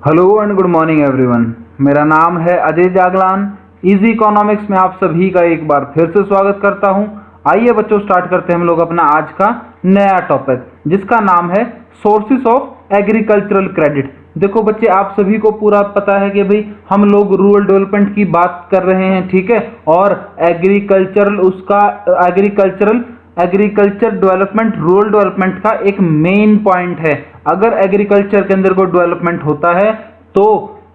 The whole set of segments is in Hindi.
Hello and good morning everyone. मेरा नाम है अजय जागलान। इजी इकोनॉमिक्स में आप सभी का एक बार फिर से स्वागत करता हूं। आइए बच्चों, स्टार्ट करते हैं हम लोग अपना आज का नया टॉपिक, जिसका नाम है सोर्सेस ऑफ एग्रीकल्चरल क्रेडिट। देखो बच्चे, आप सभी को पूरा पता है कि भाई हम लोग रूरल डेवलपमेंट की बात कर रहे हैं, ठीक है। और एग्रीकल्चर डेवलपमेंट रूरल डेवलपमेंट का एक मेन पॉइंट है। अगर एग्रीकल्चर के अंदर कोई डेवलपमेंट होता है तो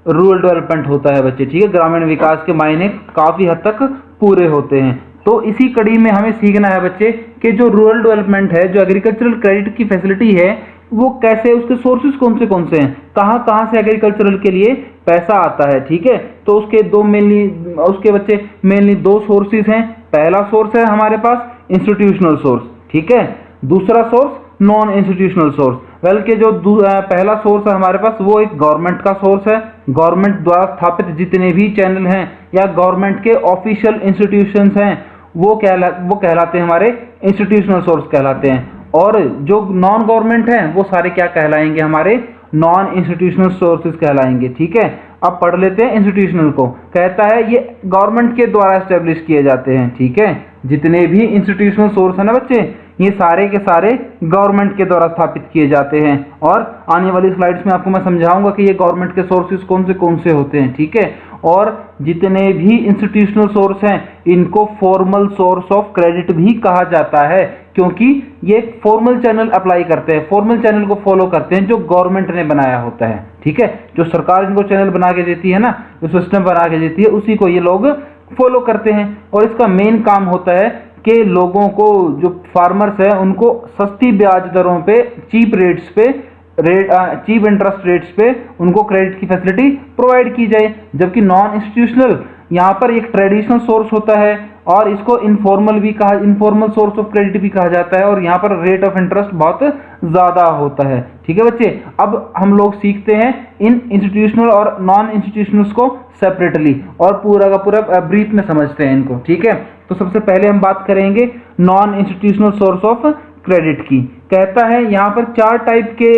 रूरल डेवलपमेंट होता है बच्चे, ठीक है। ग्रामीण विकास के मायने काफी हद तक पूरे होते हैं। तो इसी कड़ी में हमें सीखना है बच्चे कि जो रूरल डेवलपमेंट है, जो एग्रीकल्चरल क्रेडिट की फैसिलिटी है, वो कैसे, उसके सोर्सेज कौन से हैं, कहाँ कहाँ से एग्रीकल्चरल के लिए पैसा आता है, ठीक है। तो उसके बच्चे मेनली दो सोर्सेज हैं। पहला सोर्स है हमारे पास इंस्टीट्यूशनल सोर्स, ठीक है। दूसरा सोर्स नॉन इंस्टीट्यूशनल सोर्स। बल्कि जो पहला सोर्स है हमारे पास, वो एक गवर्नमेंट का सोर्स है। गवर्नमेंट द्वारा स्थापित जितने भी चैनल हैं या गवर्नमेंट के ऑफिशियल इंस्टीट्यूशंस हैं, वो कहलाते हैं हमारे इंस्टीट्यूशनल सोर्स कहलाते हैं। और जो नॉन गवर्नमेंट है वो सारे क्या कहलाएंगे, हमारे नॉन इंस्टीट्यूशनल सोर्सेज कहलाएंगे, ठीक है। अब पढ़ लेते हैं इंस्टीट्यूशनल को। कहता है ये गवर्नमेंट के द्वारा एस्टेब्लिश किए जाते हैं, ठीक है। जितने भी इंस्टीट्यूशनल सोर्स है ना बच्चे, ये सारे के सारे गवर्नमेंट के द्वारा स्थापित किए जाते हैं। और आने वाली स्लाइड्स में आपको मैं समझाऊंगा कि ये गवर्नमेंट के सोर्सेज कौन से होते हैं, ठीक है। और जितने भी इंस्टीट्यूशनल सोर्स हैं, इनको फॉर्मल सोर्स ऑफ क्रेडिट भी कहा जाता है, क्योंकि ये फॉर्मल चैनल अप्लाई करते हैं, फॉर्मल चैनल को फॉलो करते हैं जो गवर्नमेंट ने बनाया होता है, ठीक है। जो सरकार इनको चैनल बना के देती है ना, जो सिस्टम बना के देती है, उसी को ये लोग फॉलो करते हैं। और इसका मेन काम होता है कि लोगों को, जो फार्मर्स है, उनको सस्ती ब्याज दरों पे, चीप इंटरेस्ट रेट्स पे उनको क्रेडिट की फैसिलिटी प्रोवाइड की जाए। जबकि नॉन इंस्टीट्यूशनल, यहाँ पर एक ट्रेडिशनल सोर्स होता है और इसको इनफॉर्मल सोर्स ऑफ क्रेडिट भी कहा जाता है। और यहाँ पर रेट ऑफ इंटरेस्ट बहुत ज्यादा होता है, ठीक है बच्चे। अब हम लोग सीखते हैं इन इंस्टीट्यूशनल और नॉन इंस्टीट्यूशनल्स को सेपरेटली, और पूरा का पूरा ब्रीफ में समझते हैं इनको, ठीक है। तो सबसे पहले हम बात करेंगे non institutional source of credit की। कहता है यहाँ पर 4 टाइप के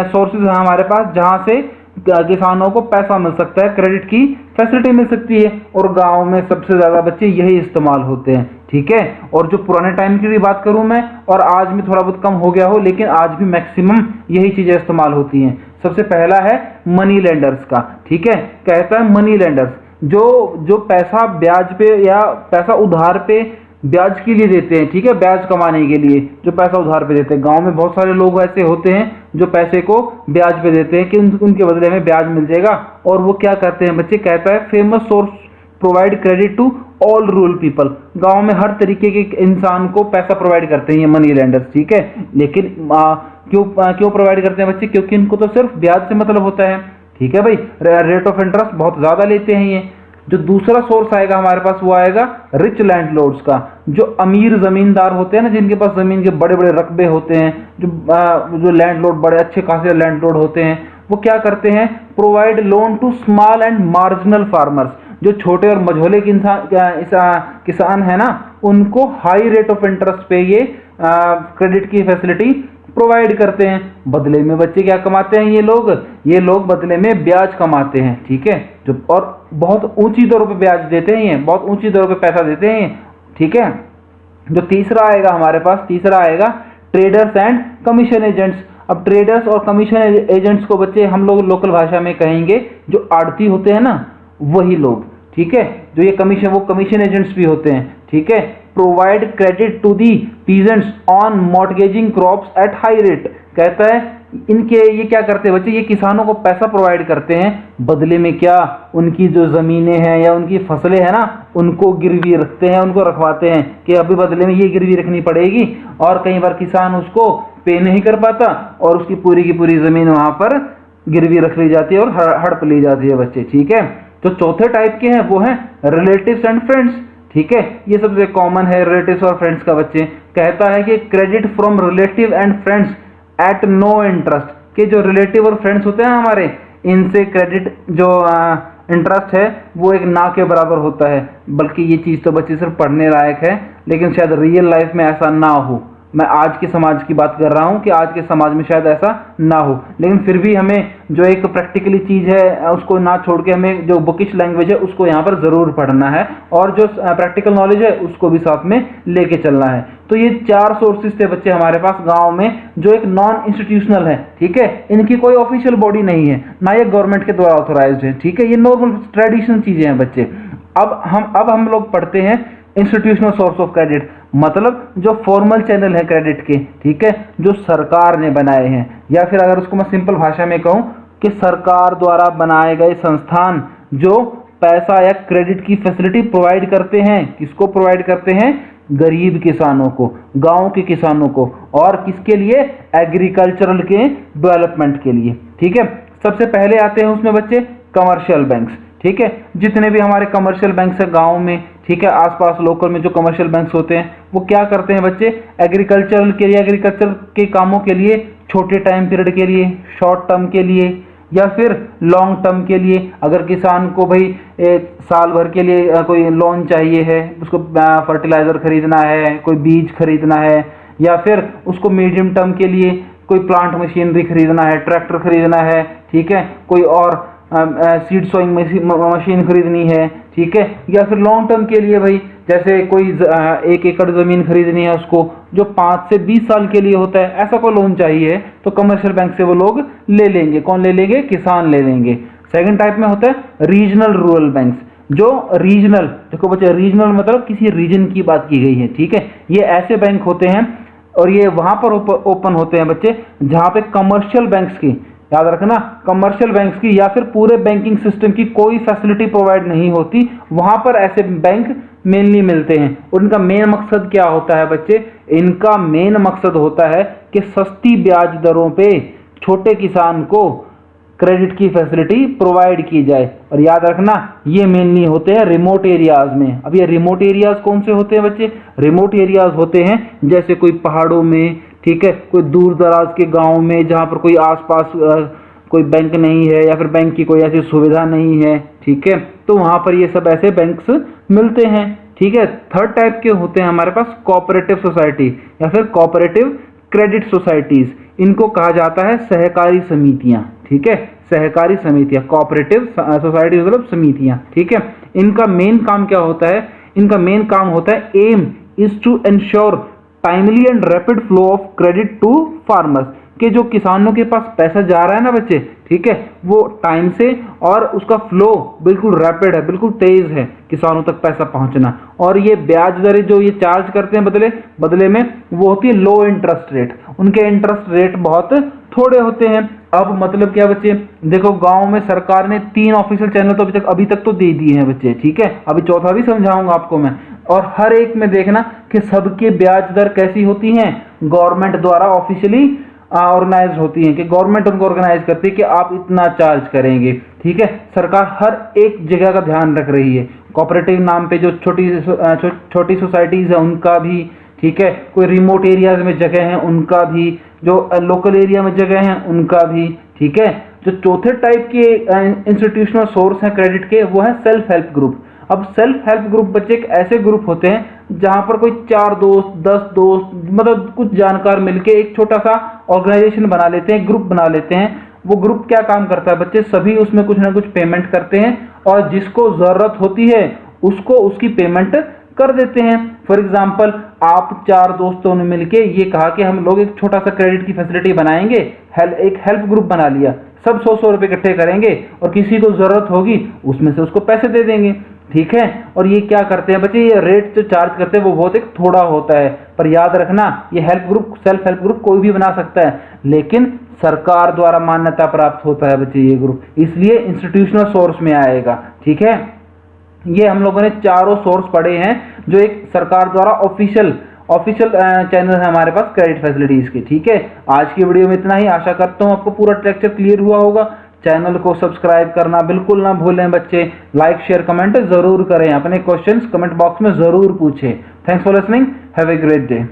सोर्सेज हैं हमारे पास, जहां से किसानों को पैसा मिल सकता है, क्रेडिट की फैसिलिटी मिल सकती है। और गांव में सबसे ज्यादा बच्चे यही इस्तेमाल होते हैं, ठीक है। और जो पुराने टाइम की भी बात करूं मैं, और आज में थोड़ा बहुत कम हो गया हो, लेकिन आज भी मैक्सिमम यही चीजें इस्तेमाल होती हैं। सबसे पहला है मनी लेंडर्स का, ठीक है। कहता है मनी लेंडर्स जो पैसा ब्याज पे या पैसा उधार पे ब्याज के लिए देते हैं, ठीक है, ब्याज कमाने के लिए जो पैसा उधार पे देते हैं। गांव में बहुत सारे लोग ऐसे होते हैं जो पैसे को ब्याज पे देते हैं कि उनके बदले में ब्याज मिल जाएगा। और वो क्या करते हैं बच्चे, कहता है famous source provide credit to all rural people. गांव में हर तरीके के इंसान को पैसा प्रोवाइड करते हैं ये मनी लेंडर्स, ठीक है। लेकिन क्यों प्रोवाइड करते हैं बच्चे, क्योंकि इनको तो सिर्फ ब्याज से मतलब होता है, ठीक है भाई। रेट ऑफ इंटरेस्ट बहुत ज्यादा लेते हैं ये। जो दूसरा सोर्स आएगा हमारे पास, वो आएगा रिच लैंडलॉर्ड्स का। जो अमीर जमींदार होते हैं ना, जिनके पास जमीन के बड़े बड़े रकबे होते हैं, जो लैंडलॉर्ड, बड़े अच्छे खासे लैंडलॉर्ड होते हैं, वो क्या करते हैं, provide loan to small and marginal farmers. जो छोटे और मझोले किसान है ना, उनको हाई रेट ऑफ इंटरेस्ट पे ये क्रेडिट की फैसिलिटी प्रोवाइड करते हैं। बदले में बच्चे क्या कमाते हैं ये लोग बदले में ब्याज कमाते हैं, ठीक है। जो और बहुत ऊंची दरों पे ब्याज देते हैं, ये बहुत ऊंची दरों पे पैसा देते हैं, ठीक है। जो तीसरा आएगा हमारे पास, तीसरा आएगा ट्रेडर्स एंड कमीशन एजेंट्स। अब ट्रेडर्स और कमीशन एजेंट्स को बच्चे हम लोग लोकल भाषा में कहेंगे जो आड़ती होते हैं ना, वही लोग, ठीक है। जो ये कमीशन एजेंट्स भी होते हैं, ठीक है। Provide credit to the peasants on mortgaging crops at high rate. कहता है ये क्या करते हैं बच्चे, ये किसानों को पैसा प्रोवाइड करते हैं, बदले में क्या, उनकी जो जमीनें हैं या उनकी फसलें हैं ना, उनको गिरवी रखते हैं, उनको रखवाते हैं कि अभी बदले में ये गिरवी रखनी पड़ेगी। और कई बार किसान उसको पे नहीं कर पाता और उसकी पूरी की पूरी जमीन वहां पर गिरवी रख ली जाती है और हड़प ली जाती है बच्चे, ठीक है। तो चौथे टाइप के हैं वो हैं रिलेटिव्स एंड फ्रेंड्स, ठीक है। ये सबसे कॉमन है रिलेटिव्स और फ्रेंड्स का बच्चे। कहता है कि credit from relative and friends at no interest, के जो रिलेटिव और फ्रेंड्स होते हैं हमारे, इनसे क्रेडिट जो इंटरेस्ट है वो एक ना के बराबर होता है। बल्कि ये चीज तो बच्चे सिर्फ पढ़ने लायक है, लेकिन शायद रियल लाइफ में ऐसा ना हो, मैं आज के समाज की बात कर रहा हूं कि आज के समाज में शायद ऐसा ना हो, लेकिन फिर भी हमें जो एक प्रैक्टिकली चीज़ है उसको ना छोड़ के हमें जो बुकिश लैंग्वेज है उसको यहाँ पर ज़रूर पढ़ना है, और जो प्रैक्टिकल नॉलेज है उसको भी साथ में लेके चलना है। तो ये 4 सोर्सेज थे बच्चे हमारे पास गाँव में, जो एक नॉन इंस्टीट्यूशनल है, ठीक है। इनकी कोई ऑफिशियल बॉडी नहीं है, ना ये गवर्नमेंट के द्वारा ऑथोराइज्ड है, ठीक है। ये नॉर्मल ट्रेडिशनल चीज़ें हैं बच्चे। अब हम लोग पढ़ते हैं इंस्टीट्यूशनल सोर्स ऑफ क्रेडिट, मतलब जो फॉर्मल चैनल है क्रेडिट के, ठीक है, जो सरकार ने बनाए हैं, या फिर अगर उसको मैं सिंपल भाषा में कहूं कि सरकार द्वारा बनाए गए संस्थान जो पैसा या क्रेडिट की फैसिलिटी प्रोवाइड करते हैं। किसको प्रोवाइड करते हैं? गरीब किसानों को, गांव के किसानों को, और किसके लिए? एग्रीकल्चरल के डेवलपमेंट के लिए, ठीक है। सबसे पहले आते हैं उसमें बच्चे कमर्शियल बैंक्स, ठीक है। जितने भी हमारे कमर्शियल बैंक्स है गांव में, ठीक है, आसपास लोकल में जो कमर्शियल बैंक्स होते हैं वो क्या करते हैं बच्चे? एग्रीकल्चरल के लिए, एग्रीकल्चर के कामों के लिए, छोटे टाइम पीरियड के लिए, शॉर्ट टर्म के लिए, या फिर लॉन्ग टर्म के लिए। अगर किसान को भाई साल भर के लिए कोई लोन चाहिए है, उसको फर्टिलाइजर खरीदना है, कोई बीज खरीदना है, या फिर उसको मीडियम टर्म के लिए कोई प्लांट मशीनरी खरीदना है, ट्रैक्टर खरीदना है, ठीक है, कोई और सीड सोइंग मशीन खरीदनी है, ठीक है, या फिर लॉन्ग टर्म के लिए भाई जैसे कोई 1 एकड़ जमीन खरीदनी है उसको, जो 5 से 20 साल के लिए होता है, ऐसा कोई लोन चाहिए तो कमर्शियल बैंक से वो लोग ले लेंगे। कौन ले लेंगे? किसान ले लेंगे। सेकंड टाइप में होता है रीजनल रूरल बैंक्स, जो रीजनल, देखो बच्चे, रीजनल मतलब किसी रीजन की बात की गई है, ठीक है। ये ऐसे बैंक होते हैं और ये वहां पर ओपन होते हैं बच्चे जहां पे कमर्शियल बैंक्स की, याद रखना, कमर्शियल बैंक्स की या फिर पूरे बैंकिंग सिस्टम की कोई फैसिलिटी प्रोवाइड नहीं होती, वहां पर ऐसे बैंक मेनली मिलते हैं। और इनका मेन मकसद क्या होता है बच्चे? इनका मेन मकसद होता है कि सस्ती ब्याज दरों पे छोटे किसान को क्रेडिट की फैसिलिटी प्रोवाइड की जाए। और याद रखना, ये मेनली होते हैं रिमोट एरियाज में। अब ये रिमोट एरियाज कौन से होते हैं बच्चे? रिमोट एरियाज होते हैं जैसे कोई पहाड़ों में, ठीक है, कोई दूर दराज के गांव में जहां पर कोई आसपास कोई बैंक नहीं है या फिर बैंक की कोई ऐसी सुविधा नहीं है, ठीक है, तो वहां पर ये सब ऐसे बैंक्स मिलते हैं, ठीक है। थर्ड टाइप के होते हैं हमारे पास कोऑपरेटिव सोसाइटी या फिर कोऑपरेटिव क्रेडिट सोसाइटीज। इनको कहा जाता है सहकारी समितियां, ठीक है, सहकारी समितियां, कोऑपरेटिव सोसाइटी मतलब समितियां, ठीक है। इनका मेन काम क्या होता है? इनका मेन काम होता है aim is to ensure timely and rapid flow of credit to farmers, कि जो किसानों के पास पैसा जा रहा है ना बच्चे, ठीक है, वो टाइम से और उसका फ्लो बिल्कुल रैपिड है, बिल्कुल तेज है किसानों तक पैसा पहुंचना। और ये ब्याज दरें जो ये चार्ज करते हैं बदले में वो होती है लो इंटरेस्ट रेट। उनके इंटरेस्ट रेट बहुत थोड़े होते हैं। अब मतलब क्या बच्चे, देखो गांव में सरकार ने 3 ऑफिशियल चैनल तो अभी तक तो दे दिए हैं बच्चे, ठीक है, अभी चौथा भी समझाऊंगा आपको मैं। और हर एक में देखना कि सबके ब्याज दर कैसी होती हैं, गवर्नमेंट द्वारा ऑफिशियली ऑर्गेनाइज होती हैं, कि गवर्नमेंट उनको ऑर्गेनाइज करती है कि आप इतना चार्ज करेंगे, ठीक है। सरकार हर एक जगह का ध्यान रख रही है। कोऑपरेटिव नाम पे जो छोटी सोसाइटीज है उनका भी, ठीक है, कोई रिमोट एरियाज में जगह है उनका भी, जो लोकल एरिया में जगह है उनका भी, ठीक है। जो चौथे टाइप के इंस्टीट्यूशनल सोर्स हैं क्रेडिट के, वो है सेल्फ हेल्प ग्रुप। अब सेल्फ हेल्प ग्रुप बच्चे एक ऐसे ग्रुप होते हैं जहां पर कोई 4 दोस्त 10 दोस्त मतलब कुछ जानकार मिलके एक छोटा सा ऑर्गेनाइजेशन बना लेते हैं, ग्रुप बना लेते हैं। वो ग्रुप क्या काम करता है बच्चे? सभी उसमें कुछ ना कुछ पेमेंट करते हैं और जिसको जरूरत होती है उसको उसकी पेमेंट कर देते हैं। फॉर एग्जाम्पल, आप 4 दोस्तों ने मिलके ये कहा कि हम लोग एक छोटा सा क्रेडिट की फैसिलिटी बनाएंगे, एक हेल्प ग्रुप बना लिया, सब 100-100 रुपए इकट्ठे करेंगे और किसी को जरूरत होगी उसमें से उसको पैसे दे देंगे, ठीक है। और ये क्या करते हैं बच्चे, ये रेट जो चार्ज करते हैं वो बहुत एक थोड़ा होता है, पर याद रखना ये help group, self help group कोई भी बना सकता है, लेकिन सरकार द्वारा मान्यता प्राप्त होता है बच्चे ये ग्रुप, इसलिए इंस्टीट्यूशनल सोर्स में आएगा, ठीक है। ये हम लोगों ने चारों सोर्स पढ़े हैं जो एक सरकार द्वारा ऑफिशियल चैनल है हमारे पास क्रेडिट फैसिलिटीज के, ठीक है। आज की वीडियो में इतना ही, आशा करता हूँ आपको पूरा स्ट्रक्चर क्लियर हुआ होगा। चैनल को सब्सक्राइब करना बिल्कुल ना भूलें बच्चे, लाइक शेयर कमेंट जरूर करें, अपने क्वेश्चंस कमेंट बॉक्स में जरूर पूछें। Thanks for listening, have a great day.